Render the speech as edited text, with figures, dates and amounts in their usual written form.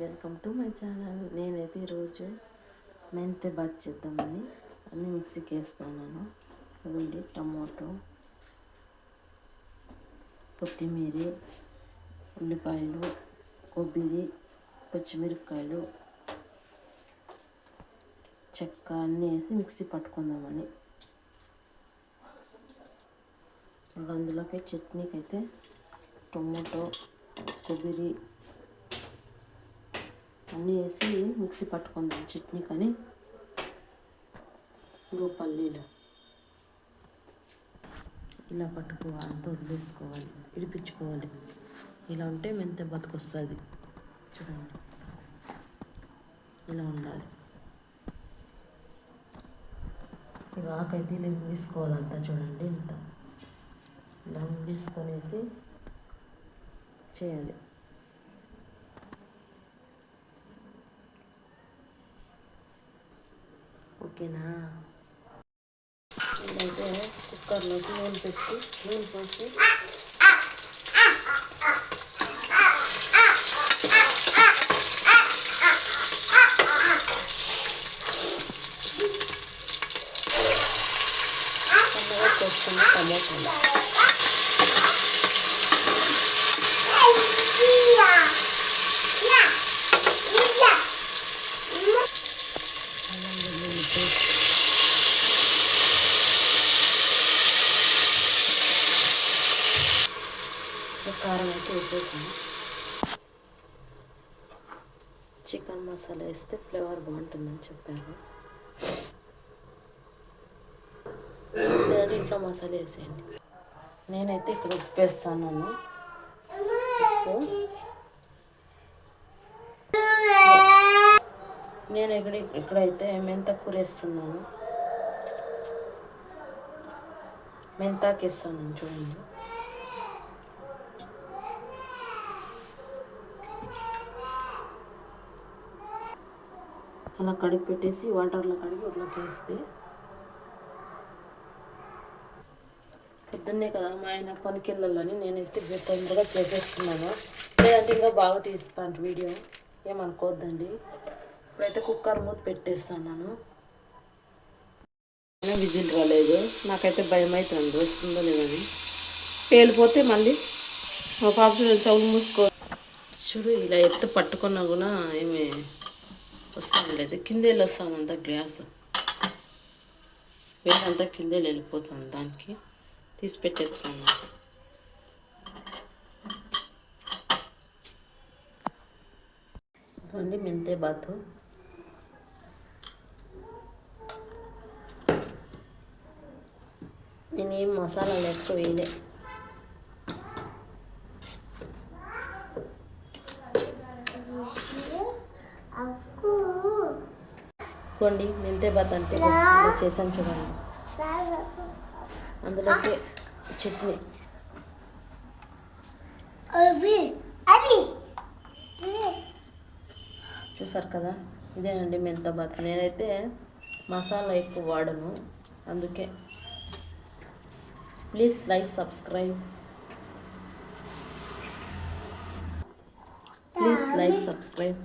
Welcome to my channel. నేనైతే ఈరోజు మెంతి బాత్ చేద్దామని అన్నీ మిక్సీకి వేస్తాను. అదండి టమాటో, కొత్తిమీర, ఉల్లిపాయలు, కొబ్బరి, పచ్చిమిరపకాయలు, చెక్క అన్నీ వేసి మిక్సీ పట్టుకుందామని. అందులోకి చట్నీకి అయితే టొమాటో, కొబ్బరి అన్నీ వేసి మిక్సీ పట్టుకుందాం చట్నీ. కానీ ఇంకో పల్లీలు ఇలా పట్టుకోవాలి, అంతా వదిలేసుకోవాలి, ఇడిపించుకోవాలి. ఇలా ఉంటే మెంతి బతుకొస్తుంది. చూడండి, ఇలా ఉండాలి. ఇక ఆకైతే ఇలా తీసుకోవాలంతా. చూడండి, ఇంత ఇలా తీసుకొనేసి చేయాలి. ఓకేనా? ఇదైతే కుక్కర్లోకి నూనె పెట్టి నూనె పోసి సన్నగా చేసుకున్న టమాటాలు కారం అయితే వేసేసాను. చికెన్ మసాలా వేస్తే ఫ్లేవర్ బాగుంటుందని చెప్పాను. లేదంటే ఇంట్లో మసాలా వేసేయండి. నేనైతే ఇక్కడ ఉప్పు వేస్తాను. ఉప్పు నేను ఇక్కడైతే మెంతాకు వేస్తున్నాను. మెంతాకు వేస్తాను. చూడండి, అలా కడిగి పెట్టేసి వాటర్లో కడిగి ఉట్లోకి వేస్తే పొద్దున్నే కదా మా ఆయన పనికి వెళ్ళాలని నేనైతే తొందరగా చేసేస్తున్నాను. లేదంటే ఇంకా బాగా తీస్తాను వీడియో, ఏమనుకోవద్దండి. ఇప్పుడైతే కుక్కర్ మూత పెట్టేస్తాను. విజిల్ రాలేదు, నాకైతే భయం అవుతుంది వస్తుందో లేదని. పేలిపోతే మళ్ళీ మా పాప చెవులు మూసుకో. చూడు, ఇలా ఎత్తి పట్టుకున్నా కూడా ఏమి వస్తాను లేదు, కిందే వస్తాను. అంతా గ్యాస్ వేడంతా కిందే వెళ్ళిపోతుంది. దానికి తీసి పెట్టేస్తాను. రండి, మెంతే బాతు. నేనేం మసాలాలు ఎక్కువ వేయలే. చూడండి, మెంతే బాత్ అంటే చేసాను. చూడండి, అందులోకి చట్నీ. చూసారు కదా, ఇదేనండి మెంతే బాత్. నేనైతే మసాలా ఎక్కువ వాడను, అందుకే. Please like, subscribe. Please like, subscribe.